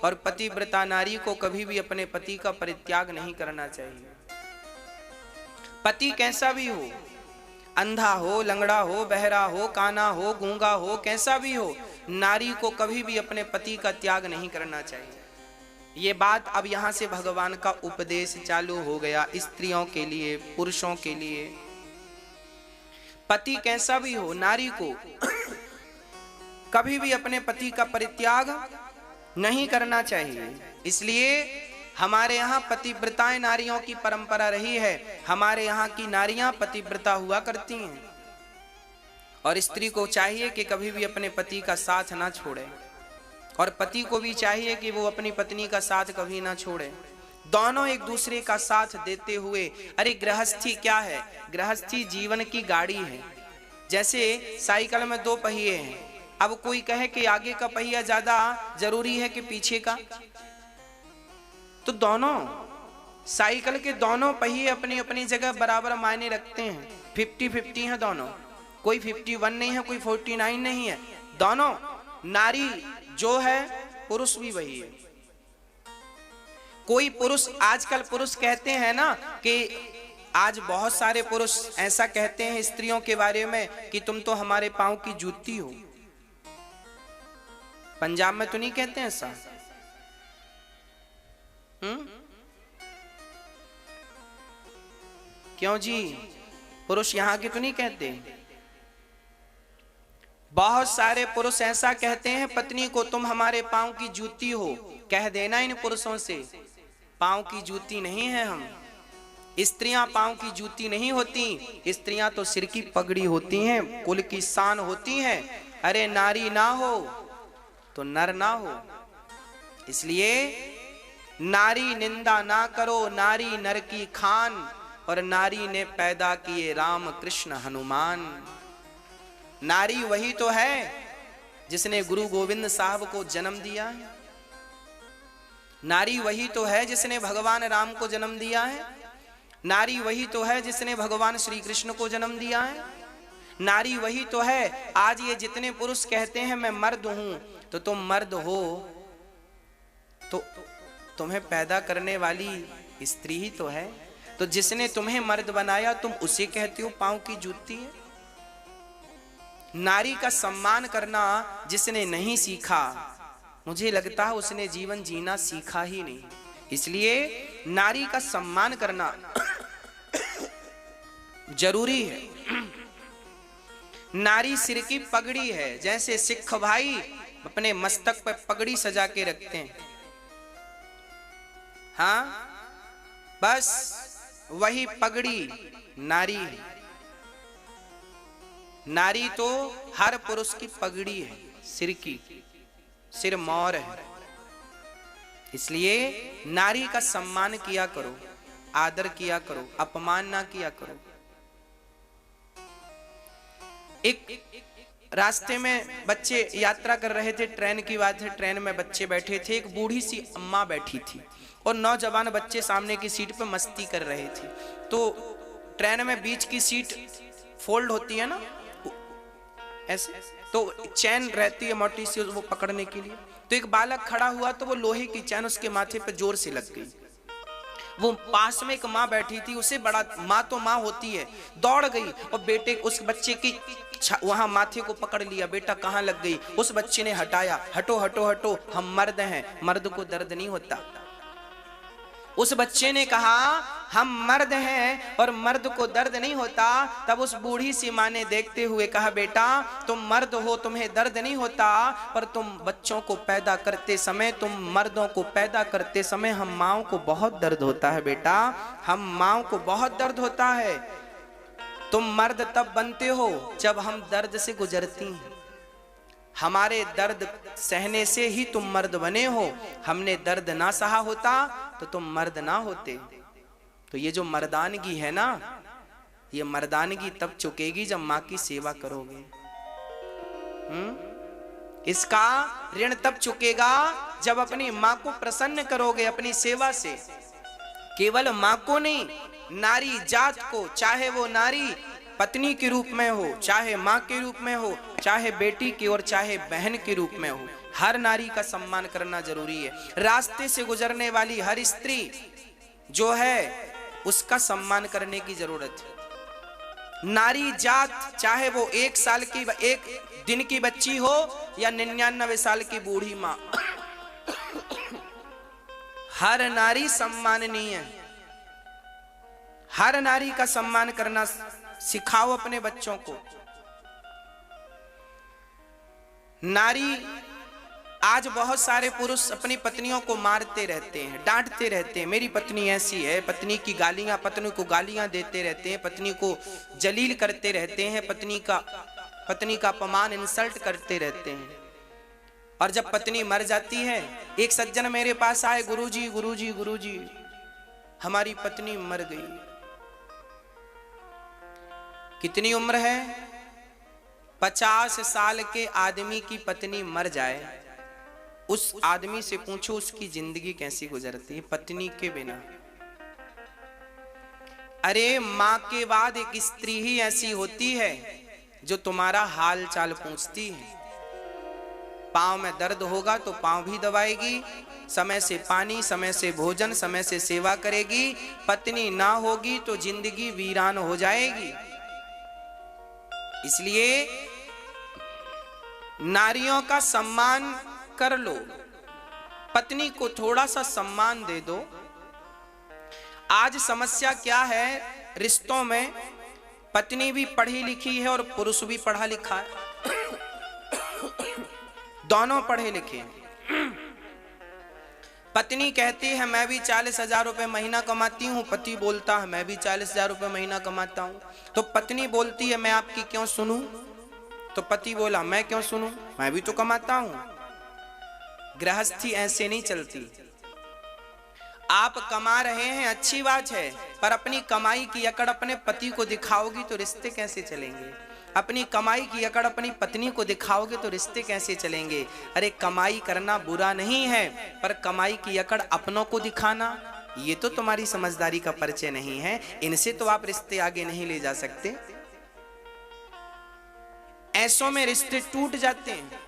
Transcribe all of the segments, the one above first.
और पतिव्रता नारी को कभी भी अपने पति का परित्याग नहीं करना चाहिए। पति कैसा भी हो, अंधा हो, लंगड़ा हो, बहरा हो, काना हो, गूंगा हो, कैसा भी हो, नारी को कभी भी अपने पति का त्याग नहीं करना चाहिए। ये बात अब यहां से भगवान का उपदेश चालू हो गया स्त्रियों के लिए, पुरुषों के लिए। पति कैसा भी हो, नारी को कभी भी अपने पति का परित्याग नहीं करना चाहिए। इसलिए हमारे यहाँ पतिव्रताएं नारियों की परंपरा रही है। हमारे यहाँ की नारियां पतिव्रता हुआ करती हैं और स्त्री को चाहिए कि कभी भी अपने पति का साथ ना छोड़े और पति को भी चाहिए कि वो अपनी पत्नी का साथ कभी ना छोड़े। दोनों एक दूसरे का साथ देते हुए, अरे गृहस्थी क्या है, गृहस्थी जीवन की गाड़ी है। जैसे साइकिल में दो पहिए हैं, अब कोई कहे कि आगे का पहिया ज्यादा जरूरी है कि पीछे का, तो दोनों साइकिल के दोनों पहिए अपनी अपनी जगह बराबर मायने रखते हैं। 50-50 है दोनों, कोई 51 नहीं है, कोई 49 नहीं है। दोनों नारी जो है, पुरुष भी वही है। कोई पुरुष, आजकल पुरुष कहते हैं ना कि आज बहुत सारे पुरुष ऐसा कहते हैं स्त्रियों के बारे में कि तुम तो हमारे पांव की जूती हो। पंजाब में तो नहीं कहते हैं ऐसा? क्यों जी, पुरुष यहां के तो नहीं कहते? बहुत सारे पुरुष ऐसा कहते हैं पत्नी को, तुम हमारे पांव की जूती हो। कह देना इन पुरुषों से, पांव की जूती नहीं है हम। स्त्रियां पांव की जूती नहीं होती, स्त्रियां तो सिर की पगड़ी होती हैं, कुल की शान होती हैं। अरे नारी ना हो तो नर ना हो। इसलिए नारी निंदा ना करो, नारी नर की खान, और नारी ने पैदा किए राम कृष्ण हनुमान। नारी वही तो है जिसने गुरु गोविंद साहब को जन्म दिया है। नारी वही तो है जिसने भगवान राम को जन्म दिया है। नारी वही तो है जिसने भगवान श्री कृष्ण को जन्म दिया है। नारी वही तो है। आज ये जितने पुरुष कहते हैं मैं मर्द हूं, तो तुम मर्द हो तो तुम्हें पैदा करने वाली स्त्री ही तो है। तो जिसने तुम्हें मर्द बनाया तुम उसे कहते हो पांव की जूती है। नारी का सम्मान करना जिसने नहीं सीखा, मुझे लगता है उसने जीवन जीना सीखा ही नहीं। इसलिए नारी का सम्मान करना जरूरी है। नारी सिर की पगड़ी है। जैसे सिख भाई अपने मस्तक पर पगड़ी सजा के रखते हैं, हाँ, बस वही पगड़ी नारी है। नारी तो हर पुरुष की पगड़ी है, सिर की, सिर मोर है। इसलिए नारी का सम्मान किया करो, आदर किया करो, अपमान ना किया करो। एक रास्ते में बच्चे यात्रा कर रहे थे, ट्रेन की बात है, ट्रेन में बच्चे बैठे थे, एक बूढ़ी सी अम्मा बैठी थी और नौजवान बच्चे सामने की सीट पे मस्ती कर रहे थे। तो ट्रेन में बीच की सीट फोल्ड होती है ना ऐसे, तो चैन रहती है मोटी सी वो पकड़ने के लिए। तो एक बालक खड़ा हुआ तो वो लोहे की चैन उसके माथे पे जोर से लग गई। वो पास में एक माँ बैठी थी, उसे बड़ा, माँ तो माँ होती है, दौड़ गई और बेटे उस बच्चे की वहां माथे को पकड़ लिया। बेटा कहाँ लग गई? उस बच्चे ने हटाया, हटो हटो हटो, हम मर्द हैं, मर्द को दर्द नहीं होता। उस बच्चे ने कहा हम मर्द हैं और मर्द को दर्द नहीं होता। तब उस बूढ़ी सी माँ ने देखते हुए कहा बेटा तुम मर्द हो, तुम्हें दर्द नहीं होता, पर तुम बच्चों को पैदा करते समय, तुम मर्दों को पैदा करते समय हम माँओं को बहुत दर्द होता है बेटा, हम माँओं को बहुत दर्द होता है। तुम मर्द तब बनते हो जब हम दर्द से गुजरती हैं, हमारे दर्द सहने से ही तुम मर्द बने हो। हमने दर्द ना सहा होता तो तुम मर्द ना होते। तो ये जो मर्दानगी है ना, ये मर्दानगी तब चुकेगी जब माँ की सेवा करोगे। इसका ऋण तब चुकेगा जब अपनी माँ को प्रसन्न करोगे अपनी सेवा से। केवल माँ को नहीं, नारी जात को, चाहे वो नारी पत्नी के रूप में हो, चाहे माँ के रूप में हो, चाहे बेटी की और चाहे बहन के रूप में हो, हर नारी का सम्मान करना जरूरी है। रास्ते से गुजरने वाली हर स्त्री जो है उसका सम्मान करने की जरूरत है। नारी जात चाहे वो 1 साल की 1 दिन की बच्ची हो या 99 साल की बूढ़ी माँ, हर नारी सम्माननीय है। हर नारी का सम्मान करना सिखाओ अपने बच्चों को। नारी आज बहुत सारे पुरुष अपनी पत्नियों को मारते रहते हैं, डांटते रहते हैं, मेरी पत्नी ऐसी है, पत्नी की गालियां, पत्नी को गालियां देते रहते हैं, पत्नी को जलील करते रहते हैं, पत्नी का अपमान, इंसल्ट करते रहते हैं। और जब पत्नी मर जाती है, एक सज्जन मेरे पास आए, गुरुजी गुरुजी गुरुजी हमारी पत्नी मर गई। कितनी उम्र है? 50 साल के आदमी की पत्नी मर जाए, उस आदमी से पूछो उसकी जिंदगी कैसी गुजरती है पत्नी के बिना। अरे मां के बाद एक स्त्री ही ऐसी होती है जो तुम्हारा हाल चाल पूछती है। पांव में दर्द होगा तो पांव भी दबाएगी, समय से पानी, समय से भोजन, समय से सेवा करेगी। पत्नी ना होगी तो जिंदगी वीरान हो जाएगी। इसलिए नारियों का सम्मान कर लो, पत्नी को थोड़ा सा सम्मान दे दो। आज समस्या क्या है रिश्तों में? पत्नी भी पढ़ी लिखी है और पुरुष भी पढ़ा लिखा है, दोनों पढ़े लिखे हैं। पत्नी कहती है मैं भी 40,000 रुपए महीना कमाती हूँ, पति बोलता है मैं भी 40,000 रुपए महीना कमाता हूँ। तो पत्नी बोलती है मैं आपकी क्यों सुनूं? तो पति बोला मैं क्यों सुनूं, मैं भी तो कमाता हूँ। गृहस्थी ऐसे नहीं चलती। आप कमा रहे हैं अच्छी बात है, पर अपनी कमाई की अकड़ अपने पति को दिखाओगी तो रिश्ते कैसे चलेंगे? अपनी कमाई की अकड़ अपनी पत्नी को दिखाओगे तो रिश्ते कैसे चलेंगे? अरे कमाई करना बुरा नहीं है, पर कमाई की अकड़ अपनों को दिखाना ये तो तुम्हारी समझदारी का परिचय नहीं है। इनसे तो आप रिश्ते आगे नहीं ले जा सकते। ऐसों में रिश्ते टूट जाते हैं।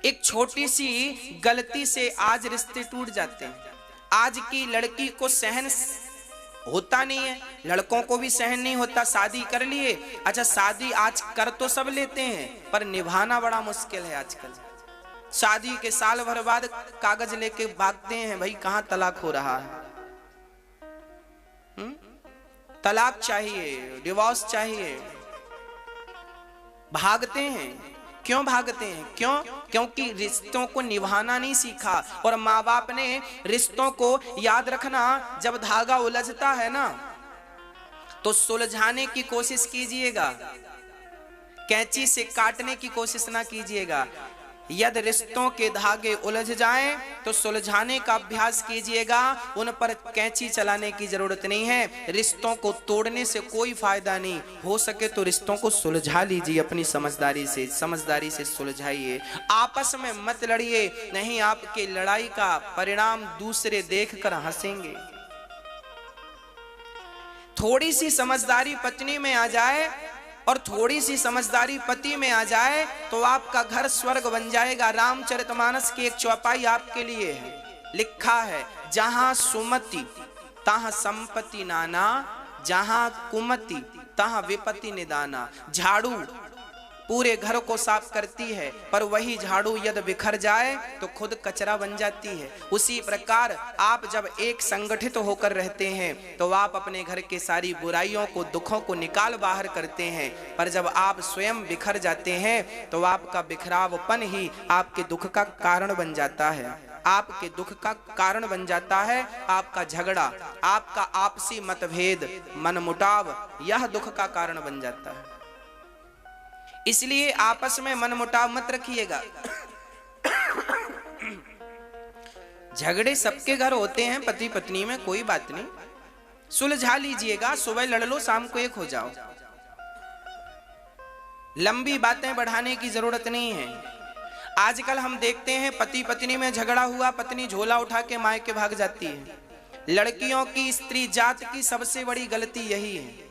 एक छोटी सी गलती से आज रिश्ते टूट जाते हैं। आज की लड़की को सहन होता नहीं है, लड़कों को भी सहन नहीं होता। शादी कर लिए, अच्छा शादी आज कर तो सब लेते हैं पर निभाना बड़ा मुश्किल है आजकल। शादी के साल भर बाद कागज लेके भागते हैं, भाई कहां तलाक हो रहा है, तलाक चाहिए, डिवोर्स चाहिए। भागते हैं। क्यों भागते हैं? क्योंकि रिश्तों को निभाना नहीं सीखा। और माँ बाप ने रिश्तों को, याद रखना, जब धागा उलझता है ना तो सुलझाने की कोशिश कीजिएगा, कैंची से काटने की कोशिश ना कीजिएगा। यदि रिश्तों के धागे उलझ जाएं तो सुलझाने का अभ्यास कीजिएगा, उन पर कैंची चलाने की जरूरत नहीं है। रिश्तों को तोड़ने से कोई फायदा नहीं। हो सके तो रिश्तों को सुलझा लीजिए अपनी समझदारी से सुलझाइए। आपस में मत लड़िए, नहीं आपके लड़ाई का परिणाम दूसरे देखकर हंसेंगे। थोड़ी सी समझदारी पत्नी में आ जाए और थोड़ी सी समझदारी पति में आ जाए तो आपका घर स्वर्ग बन जाएगा। रामचरितमानस की एक चौपाई आपके लिए है, लिखा है, जहां सुमति तहां संपत्ति नाना, जहां कुमति तहां विपत्ति निदाना। झाड़ू पूरे घर को साफ करती है, पर वही झाड़ू यदि बिखर जाए तो खुद कचरा बन जाती है। उसी प्रकार आप जब एक संगठित होकर रहते हैं तो आप अपने घर के सारी बुराइयों को, दुखों को निकाल बाहर करते हैं, पर जब आप स्वयं बिखर जाते हैं तो आपका बिखरावपन ही आपके दुख का कारण बन जाता है। आपके दुख का कारण बन जाता है आपका झगड़ा, आपका आपसी मतभेद, मनमुटाव, यह दुख का कारण बन जाता है। इसलिए आपस में मनमुटाव मत रखिएगा। झगड़े सबके घर होते हैं, पति पत्नी में, कोई बात नहीं, सुलझा लीजिएगा। सुबह लड़ लो, शाम को एक हो जाओ। लंबी बातें बढ़ाने की जरूरत नहीं है। आजकल हम देखते हैं पति पत्नी में झगड़ा हुआ, पत्नी झोला उठा के मायके भाग जाती है। लड़कियों की, स्त्री जात की सबसे बड़ी गलती यही है।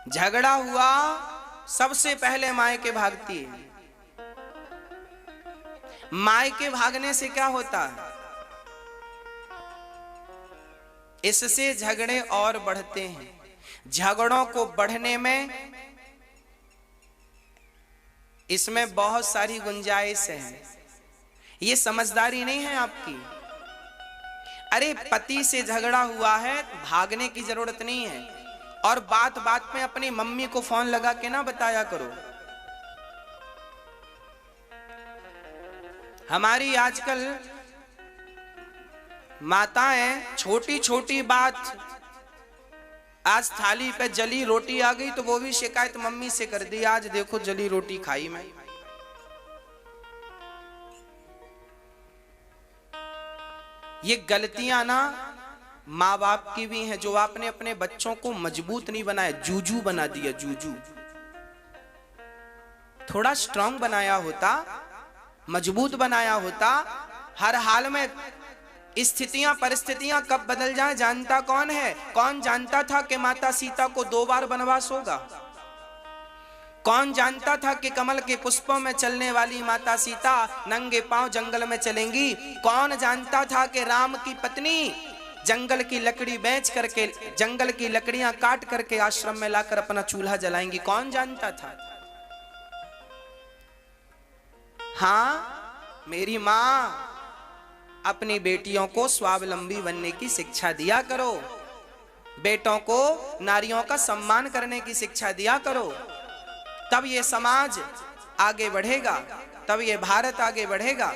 झगड़ा हुआ सबसे पहले मायके भागती है। मायके भागने से क्या होता है? इससे झगड़े और बढ़ते हैं। झगड़ों को बढ़ने में इसमें बहुत सारी गुंजाइश है। ये समझदारी नहीं है आपकी। अरे पति से झगड़ा हुआ है, भागने की जरूरत नहीं है। और बात बात में अपनी मम्मी को फोन लगा के ना बताया करो। हमारी आजकल माताएं छोटी छोटी बात, आज थाली पे जली रोटी आ गई तो वो भी शिकायत मम्मी से कर दी, आज देखो जली रोटी खाई मैं। ये गलतियां ना माँ बाप की भी हैं, जो आपने अपने बच्चों को मजबूत नहीं बनाया, जूजू बना दिया। जूजू थोड़ा स्ट्रांग बनाया होता, मजबूत बनाया होता। हर हाल में स्थितियां परिस्थितियां कब बदल जाए जानता कौन है? कौन जानता था कि माता सीता को 2 बार वनवास होगा? कौन जानता था कि कमल के पुष्पों में चलने वाली माता सीता नंगे पांव जंगल में चलेंगी? कौन जानता था कि राम की पत्नी जंगल की लकड़ी बेच करके, जंगल की लकड़ियां काट करके आश्रम में लाकर अपना चूल्हा जलाएंगी? कौन जानता था? हाँ, मेरी माँ अपनी बेटियों को स्वावलंबी बनने की शिक्षा दिया करो, बेटों को नारियों का सम्मान करने की शिक्षा दिया करो। तब ये समाज आगे बढ़ेगा, तब ये भारत आगे बढ़ेगा।